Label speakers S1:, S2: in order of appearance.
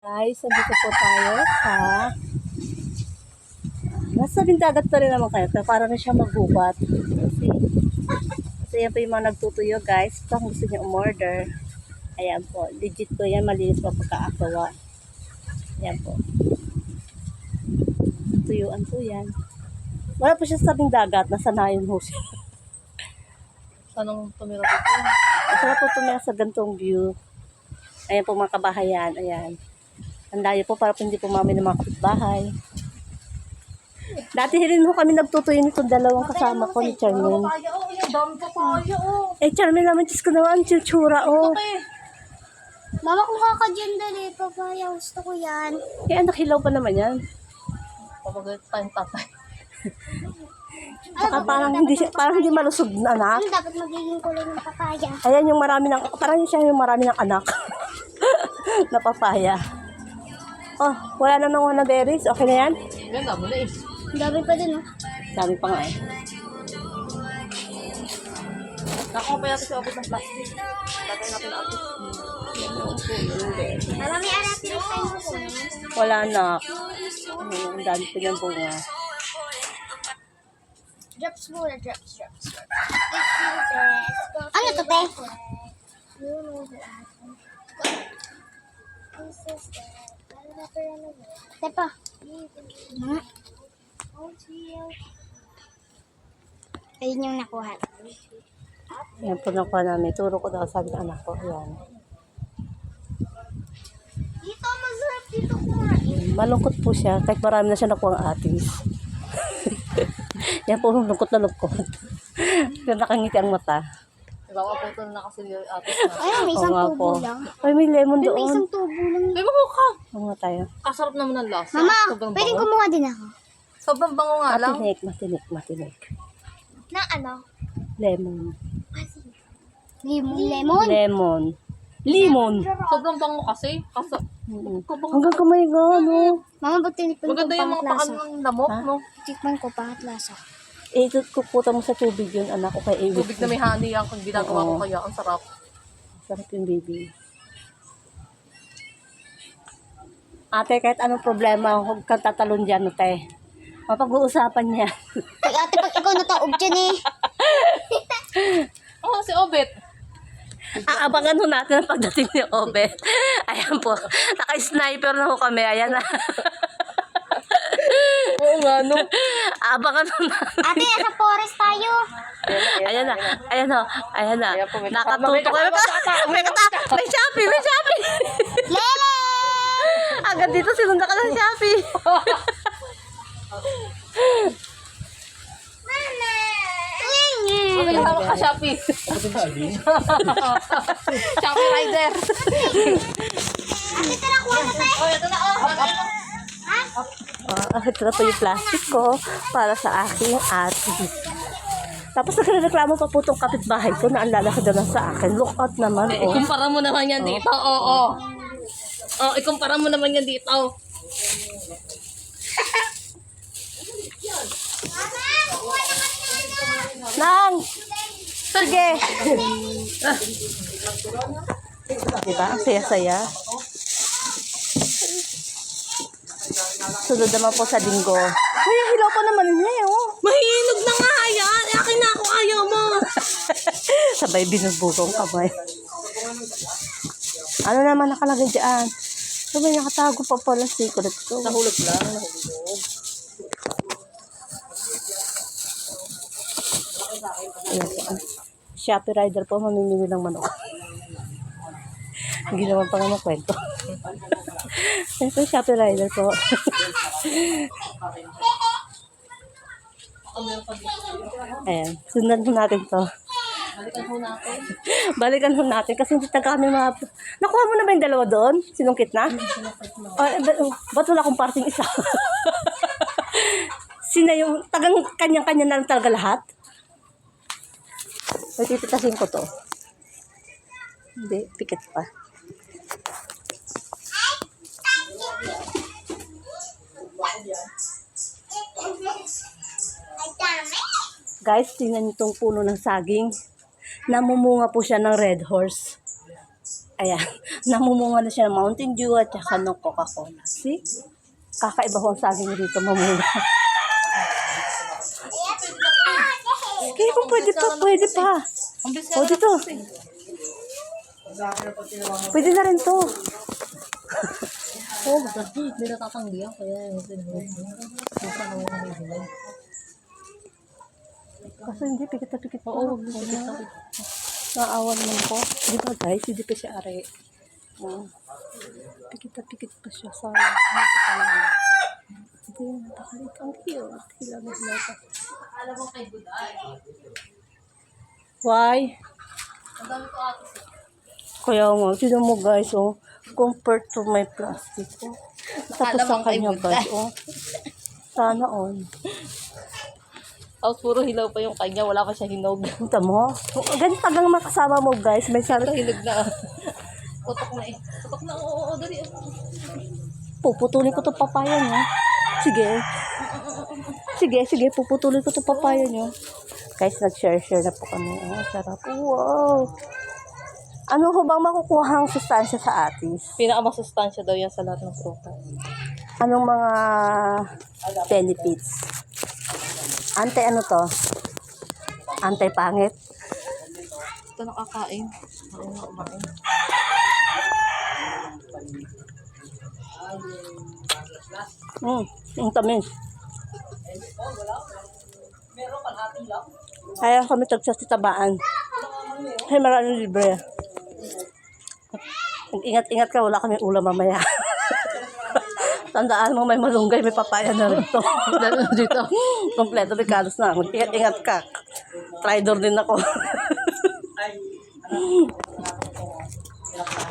S1: Guys, nandito po tayo sa nasa dagat pa rin naman kayo, pero para na siya magbubat. Kasi yan po yung mga nagtutuyo guys. Kung gusto niyo umorder, ayan po, legit po yan, malinis pa pagkaagawa. Ayan po, tuyuan po yan. Wala po siya sa tabing dagat, nasa nayon ho siya.
S2: Sanong tumira dito?
S1: Masarap po tumira sa gantong view. Ayan po mga kabahayan, ayan. Ang layo po para po hindi po mami ng mga kapitbahay. Dati rin ho kami nagtutuyo nitong dalawang kasama ko ni Charmaine. Eh, Charmaine naman, Diyos ko naman, chuchura, oh.
S3: Mama, kuha ka dyan dali. Papaya, gusto ko yan.
S1: Eh, anak, hilaw pa naman yan.
S2: Papagalit tayong tatay.
S1: Saka parang hindi malusog na anak.
S3: Ano dapat magiging kulay ng papaya?
S1: Ayan yung marami ng, parang siya yung marami ng anak. Na papaya. Oh, wala na nang na berries. Okay na yan?
S2: Yan, damo na eh.
S3: Ang dami pa din, oh.
S1: Dami pa nga eh.
S2: Nakuha pa yata si Opit ng plastic. Tatay natin na Opit.
S3: Mama, may arapin tayo po.
S1: Wala na. Ang dami pa niyang bunga.
S3: Drops muna, drops. Ano to, pe? Tepa. Ayun yung nakuha.
S1: Yan po nakuha namin. Turo ko daw sabi ng anak ko. Ayan.
S3: Dito, masarap dito kumain.
S1: Malungkot po siya. Kahit marami na siya nakuha ang atis. Yan po, lungkot na lungkot. Pero nakangiti ang mata.
S2: Nagkakaputol na kasi yung atis na.
S3: Ay, may isang
S1: Oo nga
S3: tubo
S1: po.
S3: lang.
S1: Ay, may lemon
S3: May
S1: doon.
S3: isang tubo lang.
S2: Di ba ka?
S1: Oo nga tayo.
S2: Kasarap naman ang lasa.
S3: Mama,
S2: Sobrang
S3: pwedeng
S2: bango.
S3: kumuha din ako.
S2: Sobrang bango nga lang.
S1: Matinik.
S3: Na ano?
S1: Lemon.
S3: Lemon?
S1: Lemon.
S2: Sobrang bango kasi.
S1: Hanggang kamay nga, no?
S3: Mama, ba't tinipin ko
S2: Maganda yung mga
S3: pangat lasa?
S2: pakan ng lamok,
S1: Ha?
S2: no?
S3: Tikman ko pangat lasa.
S1: Eh, kukuta mo sa tubig yun, anak ko kay Awit.
S2: Tubig na may honey ang ginagawa ko
S1: Oo.
S2: kaya. Ang sarap.
S1: Sarap yung baby. Ate, kahit anong problema, huwag kang tatalon dyan, ate. Mapag-uusapan niya.
S3: Ate, pag ikaw nataob dyan eh.
S2: Oh, si Obet.
S1: Aabangan ho natin ang pagdating ni Obet. Ayan po. Naka-sniper na ho kami. Ayan na.
S2: Oo nga, no?
S1: Aabangan ho natin.
S3: Ate, sa forest tayo.
S1: Ayan na. Ayan na. Ayan na.
S2: Ayan po, may kasama.
S1: Nakatutok. May Shopee. May Shopee.
S3: Lele!
S1: Agad dito sinunda ka ng Shopee.
S3: Mama!
S2: Okay, kasama ka, Shopee. Shopee Rider.
S3: Ate, tara, kuha ka tayo.
S2: Oh, ito na, oh.
S1: Ito na po yung plastic ko para sa aking ate. Tapos nagreklamo pa po itong kapitbahay ko na ang lalaki daw lang sa akin. Look out naman,
S2: Eh,
S1: oh.
S2: ikumpara mo naman yan dito. Oo. Oh, ikumpara mo naman yan dito.
S1: Nang! Sige! Diba? Ang saya-saya. Sunod naman po sa linggo. Ay, hilaw pa naman niya, oh.
S2: Mahinog na nga yan. Eh, akin na ako ayaw mo.
S1: Sabay binubugong kamay. Ano naman nakalagay dyan? Sabay nakatago pa pala secret ko.
S2: Nahulog lang. Nahulog.
S1: Ayan po. Shopee rider po, mamimili ng manok. Hindi naman pa nga kwento. Ito yung Shopee rider po. Ayan, sundan po natin to.
S2: Balikan po natin.
S1: Balikan po natin kasi hindi taga kami mga... Nakuha mo na ba yung dalawa doon? Sinungkit na? Ba't wala akong parting isa? Sina yung tagang kanyang-kanya na lang talaga lahat? Ay, tititasin ko to. Hindi, pikit pa. Guys, tingnan niyo itong puno ng saging. Namumunga po siya ng red horse. Ayan. Namumunga na siya ng Mountain Dew at saka ng Coca-Cola. See? Kakaiba ko ang saging dito, mamunga. Sige, kung pwede pa, pwede pa.
S2: Ang bilis
S1: O, dito. Pwede na rin to.
S2: Oo, hindi natatanggihan. Kaya yung
S1: Kaso hindi, pikit na pikit pa.
S2: Oo, pikit na pikit.
S1: Naawan naman ko. Di ba guys, hindi pa siya are. Pikit na pikit pa siya. Sorry. Hindi ko pa lang. Hindi, napakalit. Ang cute. Hilaw na hilaw pa.
S2: Alam mo kay Buday.
S1: Why?
S2: Ang dami ko ate.
S1: Kaya nga, tignan mo guys, oh. Compared to my plastic, oh. Tapos
S2: Alam
S1: sa
S2: mo kay
S1: kanya
S2: Buday.
S1: guys, oh. Sana all.
S2: Tapos puro hilaw pa yung kanya. Wala pa siya hinog.
S1: Punta mo. Ganito tagang makasama mo guys. May sarap.
S2: Hinog na. Putok na eh. Putok na. Oo, dali.
S1: Puputulin ko to papaya niyo. Sige. Sige. Puputulin ko to papaya niyo. Guys, nag-share na po kami. Oh, sarap. Wow. Ano ho bang makukuha ang sustansya sa atis?
S2: Pinakamasustansya daw yan sa lahat ng prutas.
S1: Anong mga benefits? Ano to? Pangit?
S2: Ito nakakain. Ako na kumain.
S1: Ang tamis. Kaya kami tagsasitabaan. Ay, maraming libre. Ingat-ingat ka, wala kami ulam mamaya. Tandaan mo, may malunggay, may papaya na rin to. Dahil dito, kompleto may kalos na. Ingat-ingat ka. Tridor din ako.